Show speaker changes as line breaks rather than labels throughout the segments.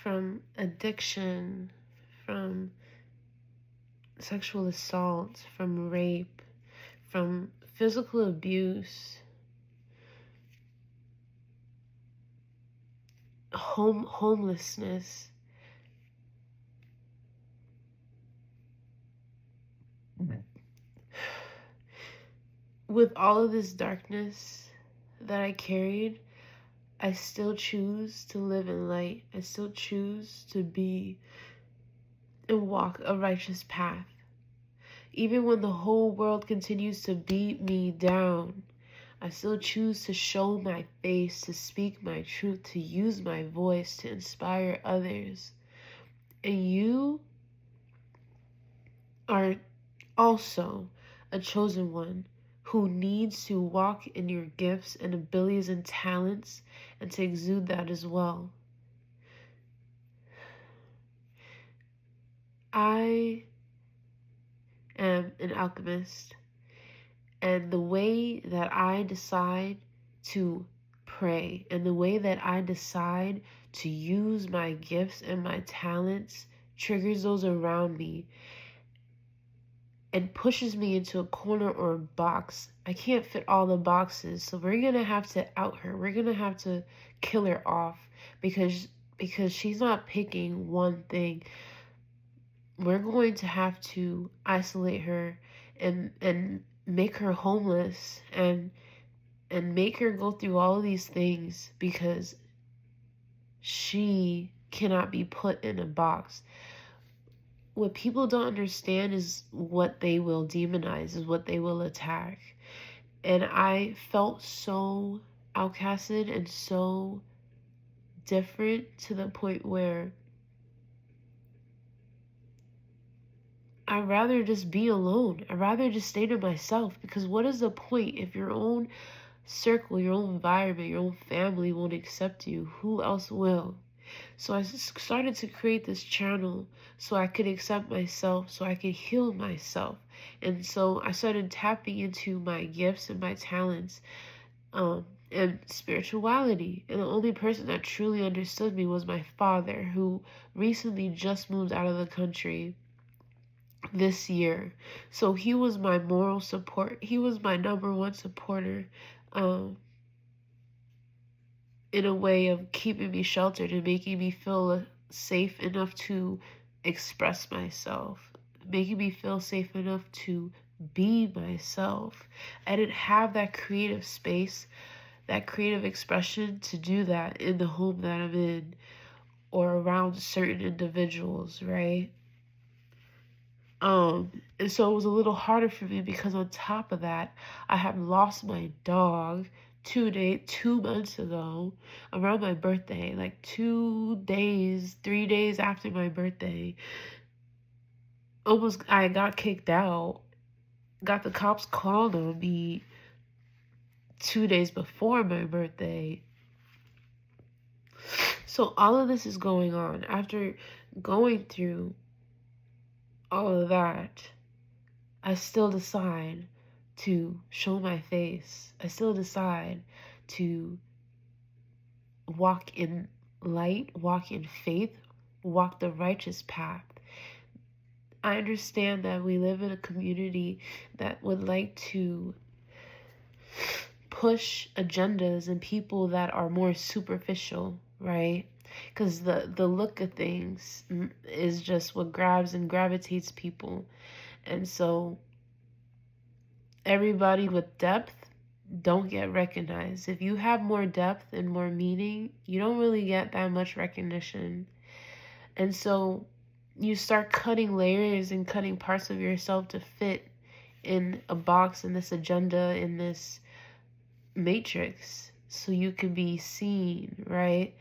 from addiction, from sexual assault, from rape, from physical abuse, homelessness. With all of this darkness that I carried, I still choose to live in light. I still choose to be and walk a righteous path. Even when the whole world continues to beat me down, I still choose to show my face, to speak my truth, to use my voice, to inspire others. And you are also a chosen one who needs to walk in your gifts and abilities and talents and to exude that as well. I am an alchemist, and the way that I decide to pray and the way that I decide to use my gifts and my talents triggers those around me and pushes me into a corner or a box. I can't fit all the boxes, so we're gonna have to out her. We're gonna have to kill her off because she's not picking one thing. We're going to have to isolate her and make her homeless and make her go through all of these things because she cannot be put in a box. What people don't understand is what they will demonize, is what they will attack. And I felt so outcasted and so different to the point where I'd rather just be alone. I'd rather just stay to myself, because what is the point if your own circle, your own environment, your own family won't accept you? Who else will? So I started to create this channel so I could accept myself, so I could heal myself. And so I started tapping into my gifts and my talents and spirituality. And the only person that truly understood me was my father, who recently just moved out of the country this year. So he was my moral support. He was my number one supporter. In a way of keeping me sheltered and making me feel safe enough to express myself, making me feel safe enough to be myself. I didn't have that creative space, that creative expression to do that in the home that I'm in or around certain individuals, right? And so it was a little harder for me because on top of that, I had lost my dog 2 months ago around my birthday, like 3 days after my birthday. I got kicked out, got the cops called on me 2 days before my birthday. So all of this is going on. After going through all of that, I still decide to show my face. I still decide to walk in light, walk in faith, walk the righteous path. I understand that we live in a community that would like to push agendas and people that are more superficial, right? Because the look of things is just what grabs and gravitates people. And so everybody with depth don't get recognized. If you have more depth and more meaning, you don't really get that much recognition. And so you start cutting layers and cutting parts of yourself to fit in a box, in this agenda, in this matrix, so you can be seen, right?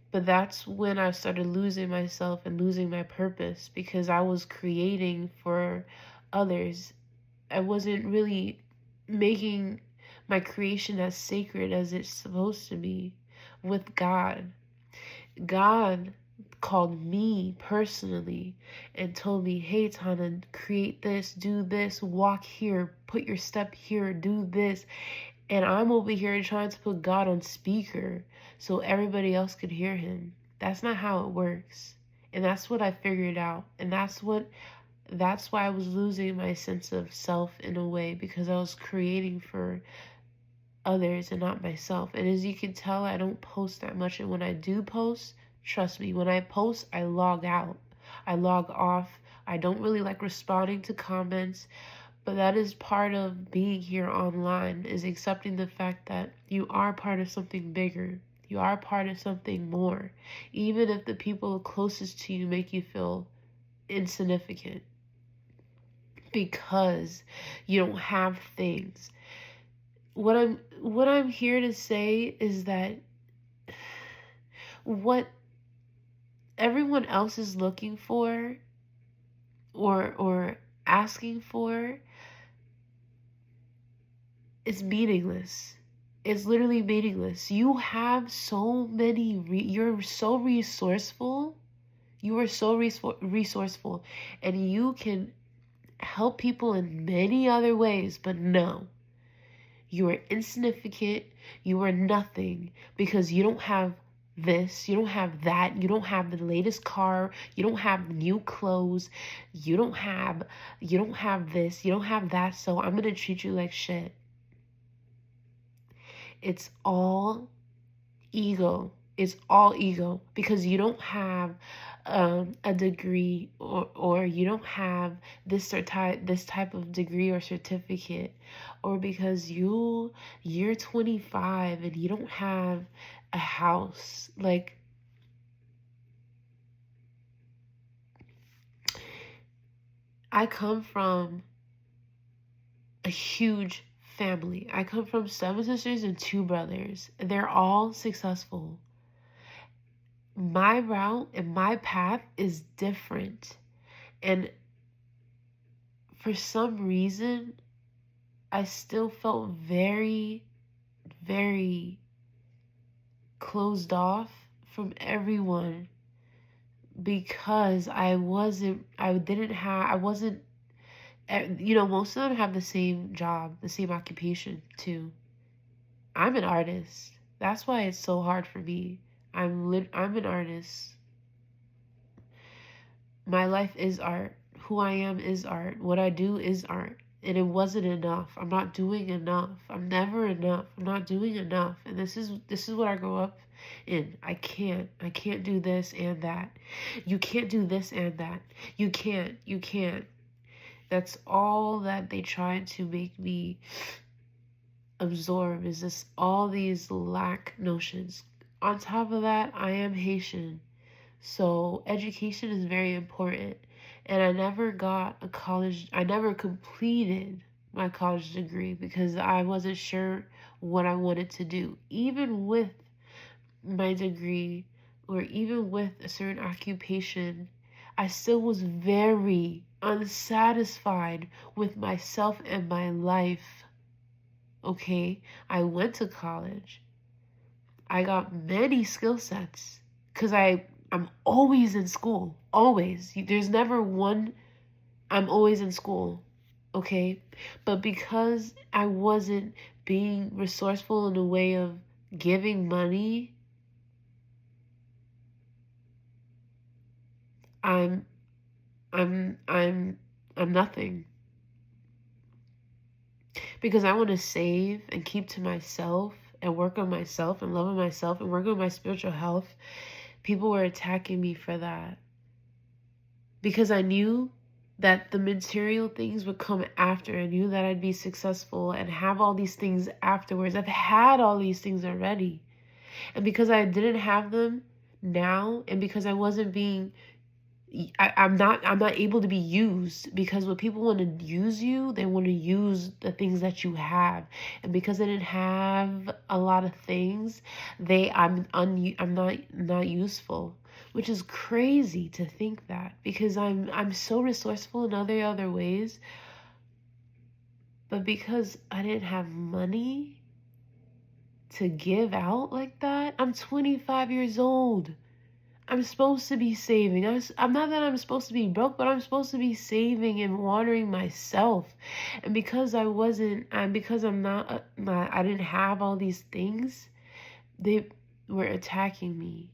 But that's when I started losing myself and losing my purpose, because I was creating for others. I wasn't really making my creation as sacred as it's supposed to be with God. God called me personally and told me, hey, Tana, create this, do this, walk here, put your step here, do this. And I'm over here trying to put God on speaker so everybody else could hear him. That's not how it works. And that's what I figured out. And that's why I was losing my sense of self in a way, because I was creating for others and not myself. And as you can tell, I don't post that much. And when I do post, trust me, when I post, I log out. I log off. I don't really like responding to comments. But that is part of being here online, is accepting the fact that you are part of something bigger. You are part of something more. Even if the people closest to you make you feel insignificant because you don't have things. What I'm here to say is that what everyone else is looking for or asking for is meaningless. It's literally meaningless. You have so many, you're so resourceful. You are so resourceful, and you can help people in many other ways, but no. You are insignificant. You are nothing because you don't have this, you don't have that, you don't have the latest car, you don't have new clothes, you don't have this, you don't have that, so I'm gonna treat you like shit. It's all ego. It's all ego because you don't have a degree or you don't have this type of degree or certificate, or because you're 25 and you don't have a house. Like, I come from a huge family. I come from 7 sisters and 2 brothers. They're all successful. My route and my path is different. And for some reason, I still felt very, very closed off from everyone because I wasn't, most of them have the same job, the same occupation too. I'm an artist. That's why it's so hard for me. I'm an artist. My life is art. Who I am is art. What I do is art. And it wasn't enough. I'm not doing enough. I'm never enough. I'm not doing enough. And this is what I grew up in. I can't do this and that. You can't do this and that. You can't. That's all that they try to make me absorb, is this all these lack notions. On top of that, I am Haitian. So education is very important. And I never completed my college degree because I wasn't sure what I wanted to do. Even with my degree or even with a certain occupation, I still was very unsatisfied with myself and my life. Okay, I went to college. I got many skill sets because I'm always in school. Always. There's never one, I'm always in school. Okay? But because I wasn't being resourceful in a way of giving money, I'm nothing. Because I want to save and keep to myself and work on myself and love on myself and work on my spiritual health. People were attacking me for that. Because I knew that the material things would come after. I knew that I'd be successful and have all these things afterwards. I've had all these things already. And because I didn't have them now, and because I wasn't being I'm not able to be used, because when people want to use you, they want to use the things that you have. And because I didn't have a lot of things, I'm not useful, which is crazy to think that, because I'm so resourceful in other ways, but because I didn't have money to give out like that. I'm 25 years old. I'm supposed to be saving. I'm not that I'm supposed to be broke, but I'm supposed to be saving and watering myself. And because I didn't have all these things, they were attacking me.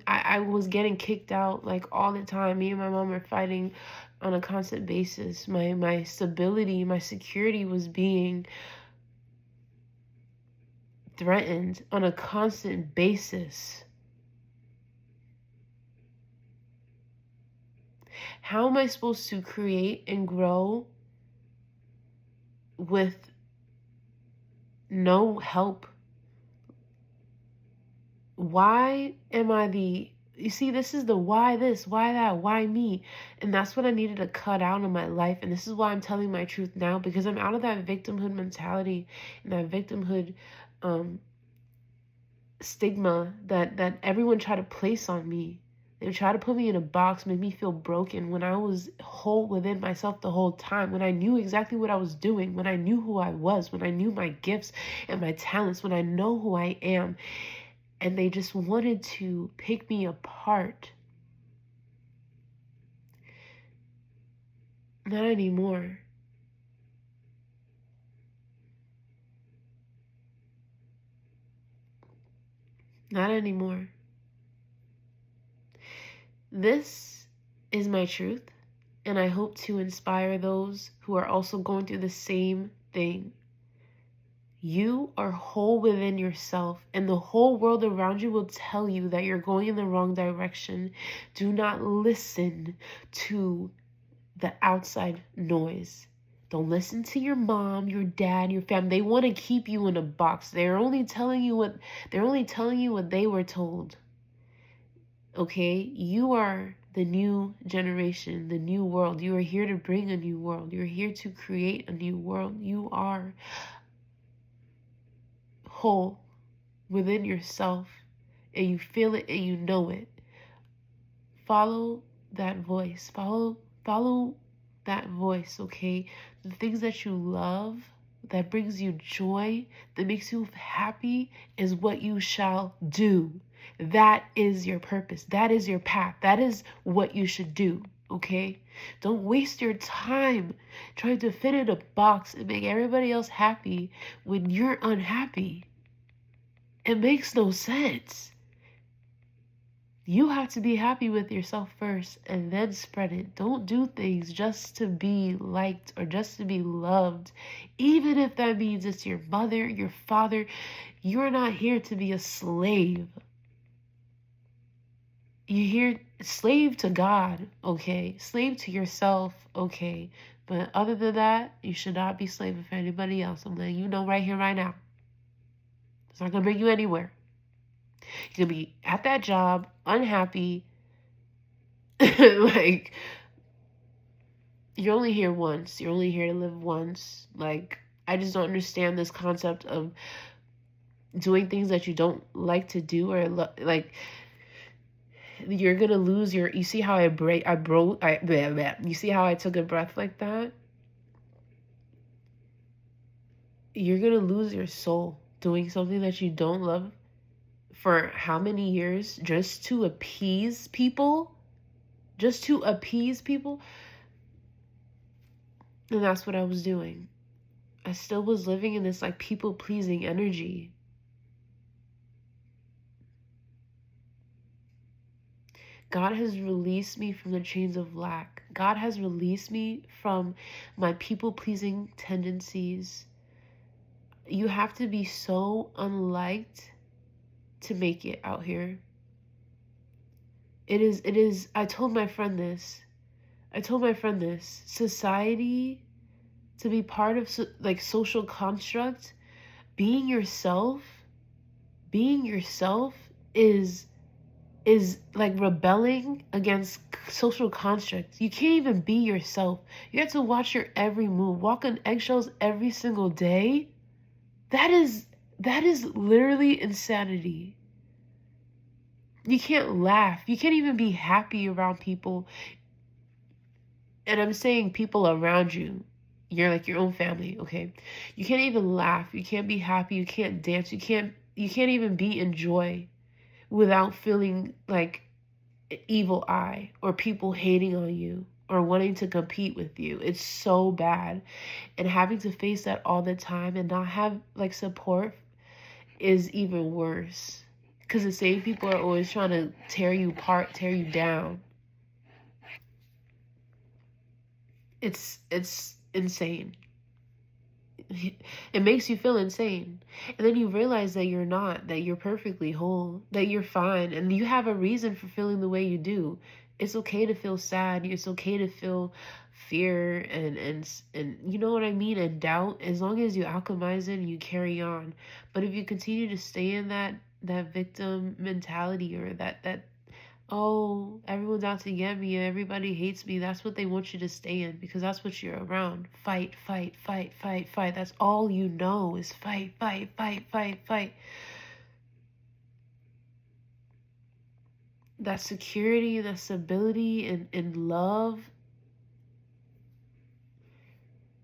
I was getting kicked out like all the time. Me and my mom were fighting on a constant basis. My stability, my security was being threatened on a constant basis. How am I supposed to create and grow with no help? Why am I you see, this is the why this, why that, why me? And that's what I needed to cut out in my life. And this is why I'm telling my truth now, because I'm out of that victimhood mentality and that victimhood stigma that everyone tried to place on me. They would try to put me in a box, make me feel broken when I was whole within myself the whole time, when I knew exactly what I was doing, when I knew who I was, when I knew my gifts and my talents, when I know who I am. And they just wanted to pick me apart. Not anymore. Not anymore. This is my truth, and I hope to inspire those who are also going through the same thing. You are whole within yourself, and the whole world around you will tell you that you're going in the wrong direction. Do not listen to the outside noise. Don't listen to your mom, your dad, your family. They want to keep you in a box. They're only telling you what they were told. Okay? You are the new generation, the new world. You are here to bring a new world. You're here to create a new world. You are whole within yourself, and you feel it and you know it. Follow that voice. Follow that voice, okay? The things that you love, that brings you joy, that makes you happy, is what you shall do. That is your purpose. That is your path. That is what you should do, okay? Don't waste your time trying to fit in a box and make everybody else happy when you're unhappy. It makes no sense. You have to be happy with yourself first and then spread it. Don't do things just to be liked or just to be loved. Even if that means it's your mother, your father, you're not here to be a slave. You're here, slave to God, okay? Slave to yourself, okay? But other than that, you should not be slave of anybody else. I'm letting you know right here, right now. It's not going to bring you anywhere. You're going to be at that job, unhappy. Like, you're only here once. You're only here to live once. Like, I just don't understand this concept of doing things that you don't like to do, or like, you're going to lose your, you see how you see how I took a breath like that? You're going to lose your soul doing something that you don't love for how many years just to appease people? Just to appease people? And that's what I was doing. I still was living in this like people-pleasing energy. God has released me from the chains of lack. God has released me from my people-pleasing tendencies. You have to be so unliked to make it out here. It is, I told my friend this. Society, to be part of like social construct, being yourself is like rebelling against social constructs. You can't even be yourself. You have to watch your every move, walk on eggshells every single day. That is literally insanity. You can't laugh. You can't even be happy around people. And I'm saying people around you. You're like your own family, okay? You can't even laugh. You can't be happy. You can't dance. You can't even be in joy without feeling like evil eye or people hating on you or wanting to compete with you. It's so bad. And having to face that all the time and not have like support is even worse. Because the same people are always trying to tear you apart, tear you down. It's insane. It makes you feel insane. And then you realize that you're not, that you're perfectly whole, that you're fine, and you have a reason for feeling the way you do. It's okay to feel sad. It's okay to feel fear and you know what I mean, and doubt, as long as you alchemize it and you carry on. But if you continue to stay in that victim mentality, or that oh, everyone's out to get me, everybody hates me, that's what they want you to stay in, because that's what you're around. Fight, fight, fight, fight, fight. That's all you know is fight, fight, fight, fight, fight. That security, that stability, and love,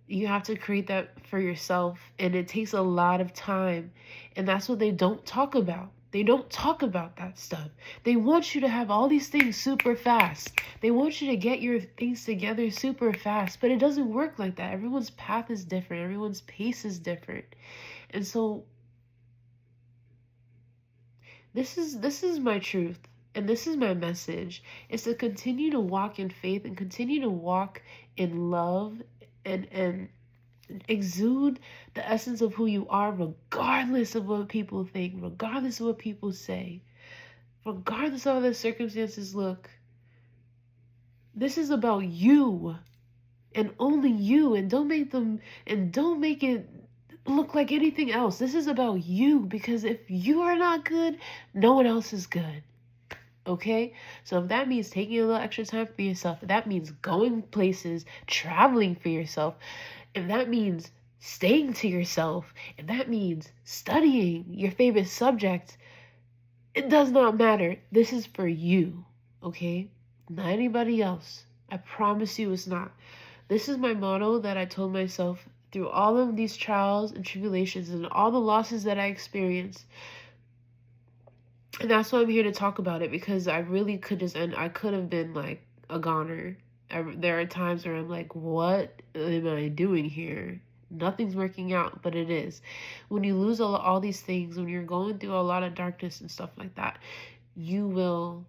you have to create that for yourself, and it takes a lot of time. And that's what they don't talk about. They don't talk about that stuff. They want you to have all these things super fast. They want you to get your things together super fast, but it doesn't work like that. Everyone's path is different. Everyone's pace is different. And so this is my truth, and this is my message, is to continue to walk in faith and continue to walk in love, and exude the essence of who you are, regardless of what people think, regardless of what people say, regardless of how the circumstances look. This is about you and only you, and don't make it look like anything else. This is about you, because if you are not good, no one else is good. Okay? So if that means taking a little extra time for yourself, if that means going places, traveling for yourself, if that means staying to yourself, if that means studying your favorite subject, it does not matter. This is for you, okay? Not anybody else. I promise you it's not. This is my motto that I told myself through all of these trials and tribulations and all the losses that I experienced. And that's why I'm here to talk about it, because I really could just end. I could have been like a goner. There are times where I'm like, what am I doing here? Nothing's working out, but it is. When you lose all these things, when you're going through a lot of darkness and stuff like that, you will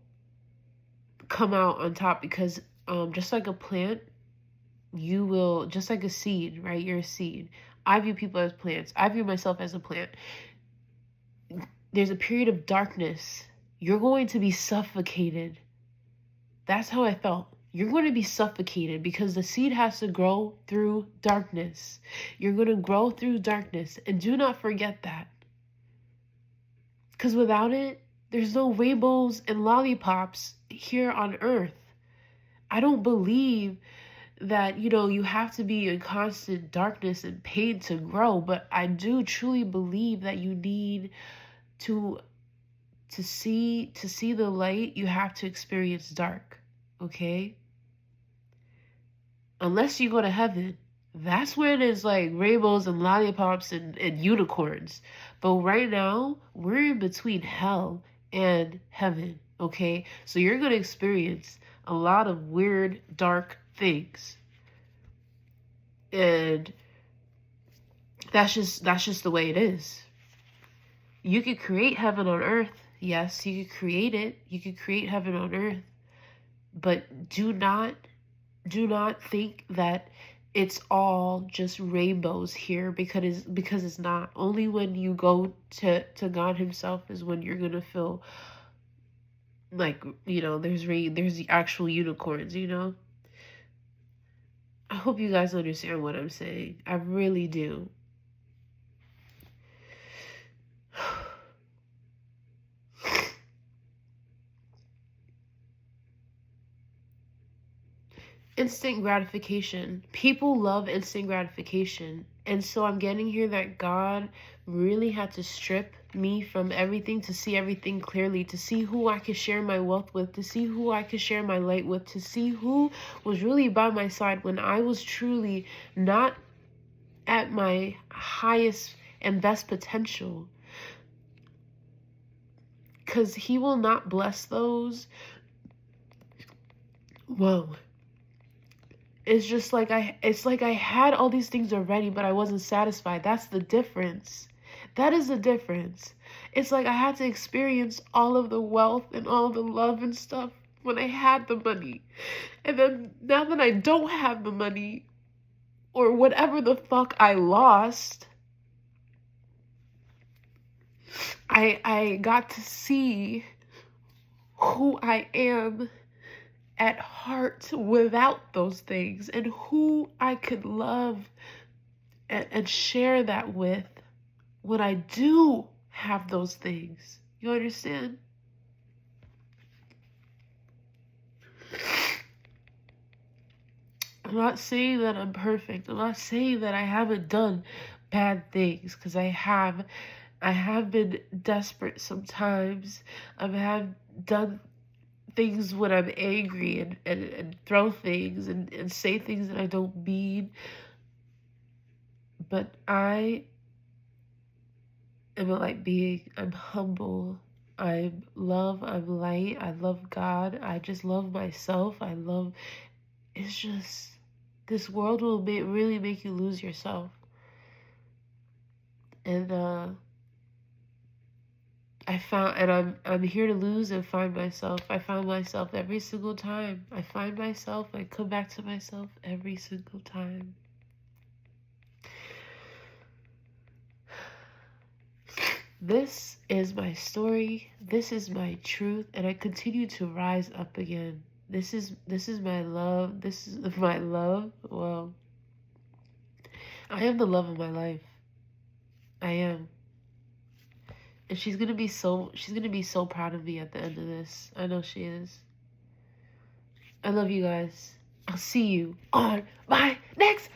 come out on top, because just like a plant, you will, just like a seed, right? You're a seed. I view people as plants. I view myself as a plant. There's a period of darkness. You're going to be suffocated. That's how I felt. You're going to be suffocated, because the seed has to grow through darkness. You're going to grow through darkness. And do not forget that. Because without it, there's no rainbows and lollipops here on earth. I don't believe that, you have to be in constant darkness and pain to grow. But I do truly believe that you need to see the light, you have to experience dark. Okay? Unless you go to heaven, that's when it's like rainbows and lollipops and unicorns. But right now, we're in between hell and heaven, okay? So you're going to experience a lot of weird, dark things. And that's just the way it is. You could create heaven on earth. Yes, you could create it. You could create heaven on earth. But do not think that it's all just rainbows here, because it's not. Only when you go to God himself is when you're going to feel like, there's the actual unicorns, I hope you guys understand what I'm saying. I really do. Instant gratification. People love instant gratification. And so I'm getting here that God really had to strip me from everything to see everything clearly, to see who I could share my wealth with, to see who I could share my light with, to see who was really by my side when I was truly not at my highest and best potential. Because he will not bless those. Whoa. It's like I had all these things already, but I wasn't satisfied. That's the difference. That is the difference. It's like I had to experience all of the wealth and all the love and stuff when I had the money. And then now that I don't have the money, or whatever the fuck I lost, I got to see who I am at heart without those things, and who I could love and share that with when I do have those things. You understand? I'm not saying that I'm perfect. I'm not saying that I haven't done bad things, because I have. I have been desperate sometimes. I have done things when I'm angry, and throw things and say things that I don't mean. But I am a light being. I'm humble. I'm love. I'm light. I love God. I just love myself. It's just, this world will really make you lose yourself. And I'm here to lose and find myself. I found myself every single time. I find myself. I come back to myself every single time. This is my story. This is my truth, and I continue to rise up again. This is my love. This is my love. Well, I am the love of my life. I am. And she's gonna be so proud of me at the end of this. I know she is. I love you guys. I'll see you on my next